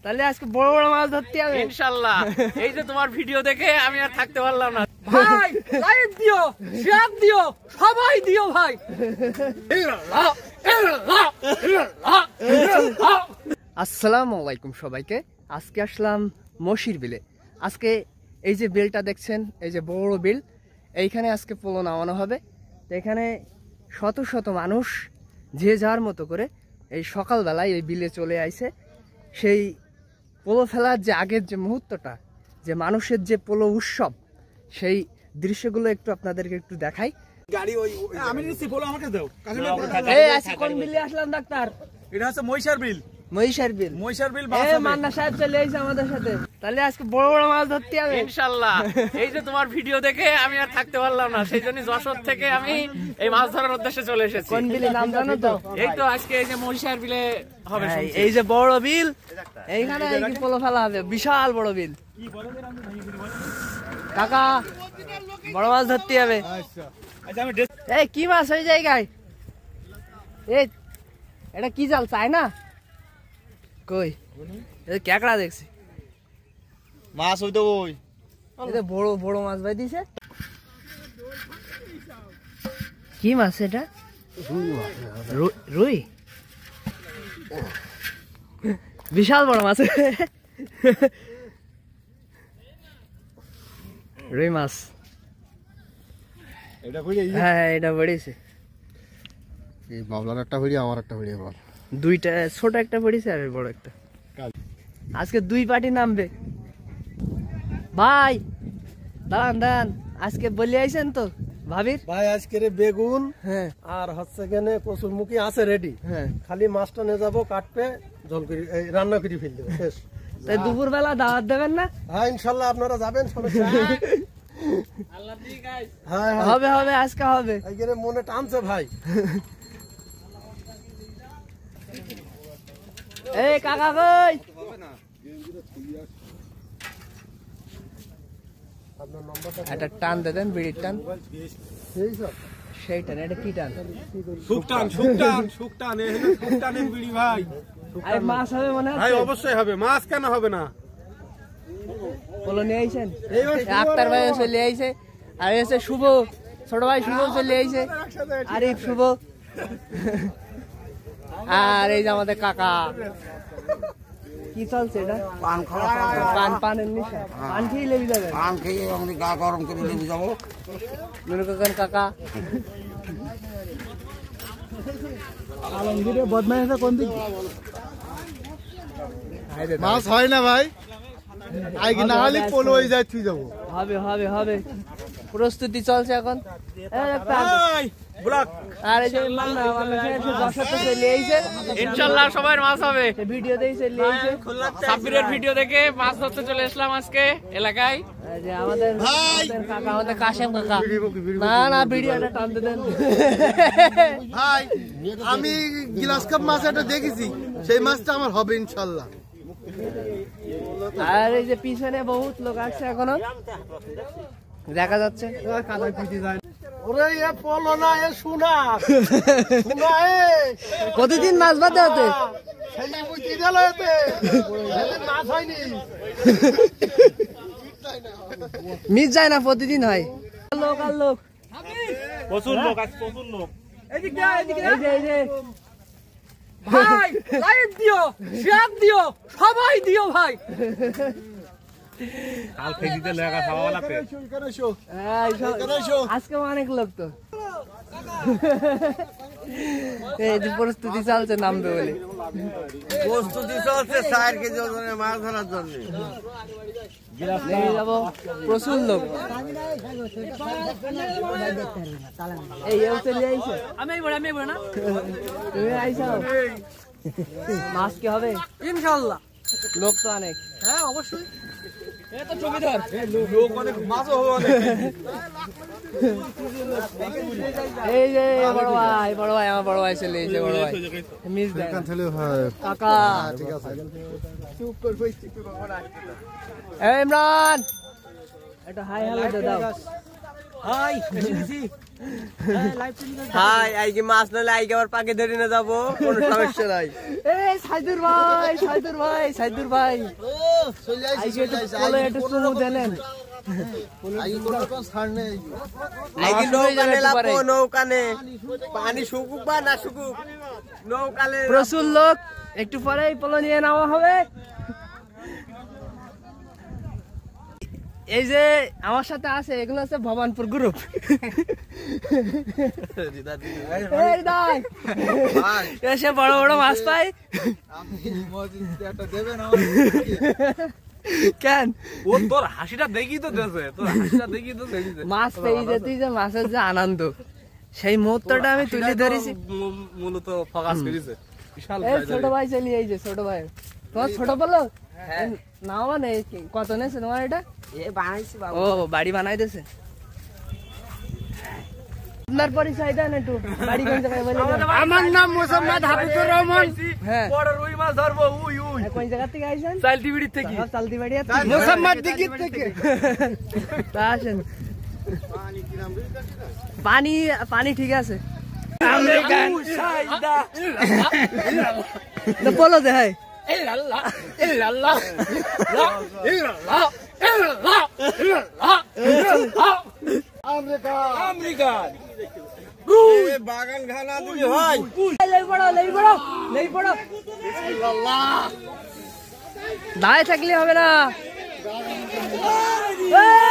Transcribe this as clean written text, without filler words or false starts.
তাহলে আজকে বড় বড় মাছ ধরতে হবে ইনশাআল্লাহ। এই যে তোমার ভিডিও দেখে আমি আর থাকতে পারলাম না। ভাই লাইক দিও, শেয়ার দিও, সবাই দিও ভাই। আসসালামু আলাইকুম সবাইকে। আজকে আসলাম মশির বিলে। আজকে এই যে বিলটা দেখছেন, এই যে বড় বিল, এইখানে আজকে পোলো নামানো হবে। তো এখানে শত শত মানুষ যে যার মতো করে এই সকালবেলায় এই বিলে চলে আইছে। সেই পোলো ফেলার যে আগের যে মুহূর্তটা, যে মানুষের যে পোলো উৎসব, সেই দৃশ্যগুলো একটু আপনাদেরকে একটু দেখাই। আমি নিচ্ছি, বলো আমাকে দাও। এই আজকে কোন বিলে আসলাম ডাক্তার? এটা হচ্ছে মহিষার বিল। মহিষার বিল। মহিষার বিল মান্না সাহেব চলে এসেছে আমাদের সাথে। তাহলে আজকে বড় বড় মাছ ধরতে হবে ইনশাআল্লাহ। এই যে তোমার ভিডিও দেখে আমি আর থাকতে পারলাম না, সেই জন্য যশোর থেকে আমি এই মাছ ধরার উদ্দেশ্যে চলে এসেছি। কোন বিলে নাম জানো তো? এই তো আজকে এই যে মহিষার বিলে হবে। এই যে বড় বিল, এইখানে এই কি পোলো ফেলা হবে, বিশাল বড় বিল। কাকা বড় মাছ ধরতে হবে। এই কি মাছ ওই জায়গায়? এই এটা কি জাল, চাই না? কই ক্যাকড়া দেখছি মাছ হইতো ওই বড় বড় মাছ ভাই দিছে। কি মাছ এটা? রুই। বিশাল বড় মাছ, রুই মাছ। হ্যাঁ এটা পড়েছে। বাবলার একটা হইয়া, আমার একটা হইয়া, বল দুইটা, ছোট একটা পড়েছে আর বড় একটা। আজকে দুই পার্টি নামবে ভাই। দাঁড়ান দাঁড়ান, আজকে বলে আইছেন তো ভাবির? ভাই আজকে বেগুন হ্যাঁ আর হচ্ছে কেনে কচুর মুখি আছে রেডি। হ্যাঁ খালি মাছটা নিয়ে যাবো, কাটবে, জল করে রান্না করে ফেল দেবো, শেষ। তাই দুপুর বেলা দাওয়াত দেবেন না? হ্যাঁ ইনশাল্লাহ আপনারা যাবেন, সমস্যা নেই। হ্যাঁ হবে হবে, আজকে হবে। এইখানে মনে টানছে ভাই। এই কাকা কই? একটা টান দে দেন, বিড়ির টান। সেই টান, এটা কি টান? শুকটানের বিড়ি ভাই। আরে মাছ হবে মনে ভাই হয়। অবশ্যই হবে, মাছ কেন হবে না? বলো নিয়ে আইছেন। আক্তার ভাই চলে আইছে, আর এসে শুভ, ছোট ভাই শুভ চলে আইছে, আরিফ শুভ, আর এই যে আমাদের কাকা। কি চলছে এটা? পানের নিশা। পান খেয়ে লেগে যাবে। পান খেয়ে আমাদের গা গরম করে লেগে যাবো। কাকা আলমগীরে বদমাই আছে কোন দিক? মাছ হয় না ভাই, আইকি না হলে পোলো হয়ে যায়, তুই যাবো। হবে হবে হবে, প্রস্তুতি চলছে এখন। আর এই যে মান্না সাহেব দর্শক তো চলে আইছে। ইনশাআল্লাহ সবার মাছ হবে। ভিডিও দিয়ে চলে আইছে। সাব্বিরের ভিডিও দেখে মাছ ধরতে চলে আসলাম আজকে এলাকায়। এই যে আমাদের কাকা, আমাদের কাশেম কাকা। না না, ভিডিওটা টানতে দেন ভাই। আমি গ্লাস কাপ মাছ একটা দেখেছি, সেই মাছটা আমার হবে ইনশাল্লাহ। আর এই যে পিছনে বহুত লোক আসছে, এখনো দেখা যাচ্ছে। ওরে এ পলো না, এ সোনা। সোনা প্রতিদিন মাছ বাদে হতে মাছ হয়নি, মিস যায় না, প্রতিদিন হয়। লোক আর লোক, প্রচুর লোক আছে, প্রচুর লোক। এই যে ভাই লাইক দিও, শেয়ার দিও, সবাই দিও ভাই। আজকে অনেক লোক তো। এই যে প্রস্তুতি চলছে নামবে বলে। প্রস্তুতি চলছে 4 কেজি ওজনের মাছ ধরার জন্য। যাবো, প্রচুর লোক। এই চলে আইছে। আমি না, তুমি আইছো, মাছ কি হবে ইনশাআল্লাহ। লোক তো অনেক। হ্যাঁ অবশ্যই, এটা ছবি ধর। লোক অনেক, মাছও হবে অনেক। এই যে বড় ভাই আমার বড় ভাই চলে এসেছে। বড় ভাই মিস দেন কাকা। ঠিক আছে, এই ইমরান, একটা হাই হ্যালো দাও। হাই এসেছি লাইভ চলে গেছে হাই আইকে মাছ নালে আইকে আবার পাকে ধরে না যাবো কোনো সমস্যা নাই এ সাইদুর ভাই সাইদুর ভাই সাইদুর ভাই ও চলে আইছি আইকে একটু কোলে একটু চুমু দেনেন আইগে কোনো ছাড় নেই আইকে নষ্ট হয়ে যাবে নৌকানে লাপো একেবারে। নৌকানে পানি শুকুক বা না শুকুক নৌকালে প্রচুর লোক একটু পরেই পোলো নিয়ে নেওয়া হবে। এই যে আমার সাথে আছে এগুলো আছে ভবানপুর গ্রুপ। এই দাই, এসে বড় বড় মাছ পাই কেন ও তোর হাসিটা দেখি তো দেছে, তোর হাসিটা দেখি তো দেখি মাছ পেয়ে যেতেই যে মাছের যে আনন্দ সেই মুহূর্তটা আমি তুলে ধরেছি। মূলত ফোকাস করেছে বিশাল এই ছোট ভাই চলি, এই যে ছোট ভাই তোমার ছোট বলো নাও মানে কত নেছে তোমার এটা? এ বানাইছি বাবু ও বাড়ি বানাই দিয়েছে। আপনার পরিচয় দেন একটু, বাড়ি কোন জায়গায় বলে দেন। আমার নাম মোসাম্মদ হাফিজুর রহমান হ্যাঁ, বড় রুই মাছ ধরবো উই উই কোন জায়গা থেকে আইছেন? চালতি বিড়ি থেকে চালতি বাড়ি মোসাম্মদ দিঘির থেকে তা আসেন। পানি পানি ঠিক আছে তো বলো দে হাই ইল্লাল্লাহ ইল্লাল্লাহ ইল্লাল্লাহ ইল্লাল্লাহ ইল্লাল্লাহ আমেরিকা বাগান খানা দিলি হয় লেই পড়ো লেই পড়ো লেই পড়ো, দাঁড়ায় থাকলে হবে না। এই!